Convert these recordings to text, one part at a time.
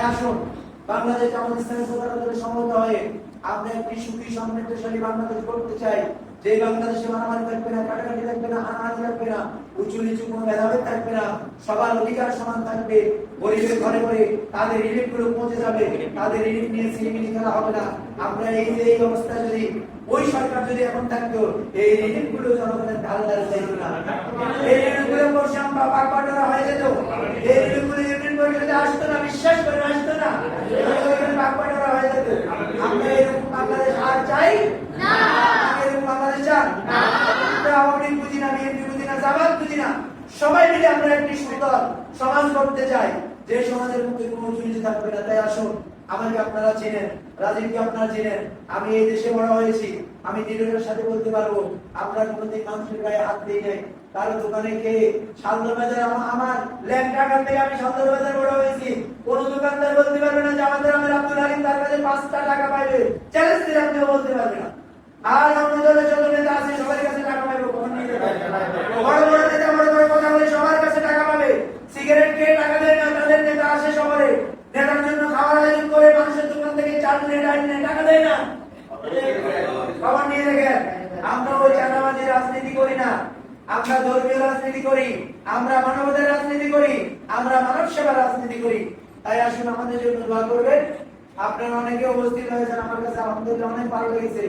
আসুন বাংলাদেশ জামাত ইসলামের প্রধানমন্ত্রী সমবেত হয়ে আমরা একটি সুখী সমৃদ্ধশালী বাংলাদেশ করতে চাই, যে বাংলাদেশে মারামারি থাকবে না, কাটাকাটি থাকবে না, হানাহানি থাকবে না, উঁচু নিচু কোনো ভেদাভেদ থাকবে না, সবার অধিকার সমান থাকবে, গরিবের ঘরে ঘরে তাদের রিলিফ গুলো পৌঁছে যাবে, তাদের রিলিফ নিয়ে সিনেমিনি খেলা হবে না। আমরা এই অবস্থা যদি ওই সরকার যদি এখন থাকতো, এই রিলিফ গুলো জনগণের ঢাল ঢাল চাইতো না, এই রিলিফ গুলো বসে আমরা বাগবাটোয়ারা হয়ে যেত, এই রিলিফ গুলো ইউনিয়ন পরিষদে আসতো না, বিশ্বাস করে আসতো না, বাগবাটোয়ারা হয়ে যেত। আমরা এরকম বাংলাদেশ আর চাই না, এরকম বাংলাদেশ চান না। আওয়ামী লীগ বুঝি না, বিএনপি বুঝি না, জামাত বুঝি না, সবাই মিলে আমরা একটি সুন্দর সমাজ করতে চাই, যে সমাজের মধ্যে কোনো উঁচু থাকবে না। তাই আসুন, আমাকে আপনারা চেনেন, রাজীবকে আপনারা চেনেন, আমি এই দেশে বড় হয়েছি, আমি দৃঢ়তার সাথে বলতে পারবো আমরা কোনোদিন মানুষের গায়ে হাত দিই নাই। কারো দোকানে কে সালদর বাজার আমার ল্যাংটাকার থেকে আমি সালদর বাজার বড় হয়েছি, কোন দোকানদার বলতে পারবে না যে আমাদের আব্দুল হালিম তার কাছে 5টা টাকা পাইবে, চ্যালেঞ্জ দিয়ে আপনিও বলতে পারবে না। আর অন্য দলের যত নেতা আছে সবার কাছে টাকা পাইবে, কখন নিয়ে যাবে? বড় বড় নেতা বড় বড় কথা বলে সবার কাছে টাকা পাবে, সিগারেট খেয়ে টাকা দেয় না, তাদের নেতা আসে শহরে নেতার জন্য খাবার আয়োজন করে, মানুষের দোকান থেকে চাল নিয়ে ডাল নিয়ে টাকা দেয় না, খবর নিয়ে দেখেন। আমরা ওই চাঁদাবাজি রাজনীতি করি না, আমরা ধর্মীয় রাজনীতি করি, আমরা মানবতার রাজনীতি করি, আমরা মানব সেবার রাজনীতি করি। তাই আসুন আমাদের জন্য দোয়া করবেন। আপনারা অনেকে উপস্থিত হয়েছেন আমার কাছে, আলহামদুলিল্লাহ অনেক ভালো লেগেছে।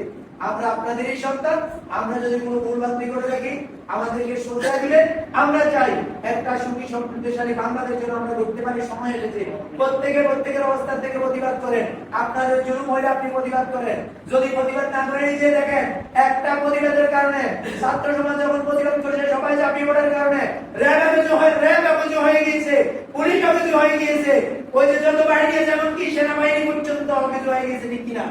আমরা আপনাদেরই সন্তান, আমরা যদি কোনো ভুলভ্রান্তি করে থাকি আমাদেরকে সোজা দিলে আমরা চাই একটা সুখী সমৃদ্ধশালী বাংলাদেশ যেন আমরা করতে পারি। সময় এসেছে প্রত্যেকের অবস্থান থেকে প্রতিবাদ করেন, আপনাদের জুলুম হলে আপনি প্রতিবাদ করেন, যদি প্রতিবাদ না করেন যে দেখেন একটা প্রতিবাদের কারণে ছাত্র সমাজ যখন প্রতিবাদ করেছে সবাই চাপিয়ে পড়ার কারণে র্যাব অভিযোগ হয়ে গিয়েছে, পুলিশ অভিযোগ হয়ে গিয়েছে, ওই যে যত বাহিনী আছে এমনকি সেনাবাহিনী পর্যন্ত অভিযোগ হয়ে গেছে, ঠিক কিনা?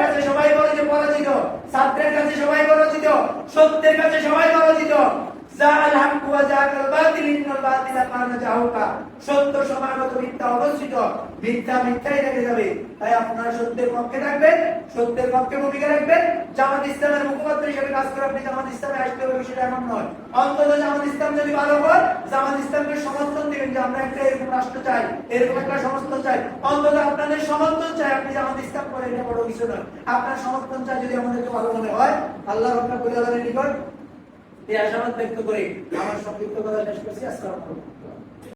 কাছে সবাই বলে যে পরাজিত, ছাত্রের কাছে সবাই পরাজিত, সত্যের কাছে সবাই পরাজিত। সত্য সমাগত, মিথ্যা অবস্থিত, মিথ্যা মিথ্যাই রেখে যাবে। তাই আপনারা সত্যের পক্ষে থাকবেন, সত্যের পক্ষে ভূমিকা রাখবেন। জামাত ইসলামের মুখপাত্র হিসেবে কাজ করে আপনি জামাত ইসলামে আসতে হবে বিষয়টা এমন নয়, অন্তত জামাত ইসলাম যদি ভালো হয় জামাত ইসলামকে সমর্থন দিবেন যে আমরা একটা এরকম রাষ্ট্র চাই, এরকম একটা সমর্থন চাই, অন্তত আপনাদের সমর্থন চাই। আপনি জামাত ইসলাম করে এটা বড় কিছু নয়, আপনার সমর্থন চাই যদি আমাদেরকে ভালো মনে হয়। আল্লাহ রাব্বুল আলামিনের নিকট এই আশাবাদ ব্যক্ত করে আমার সংক্ষিপ্ত কথা শেষ করছি। আসসালামু আলাইকুম।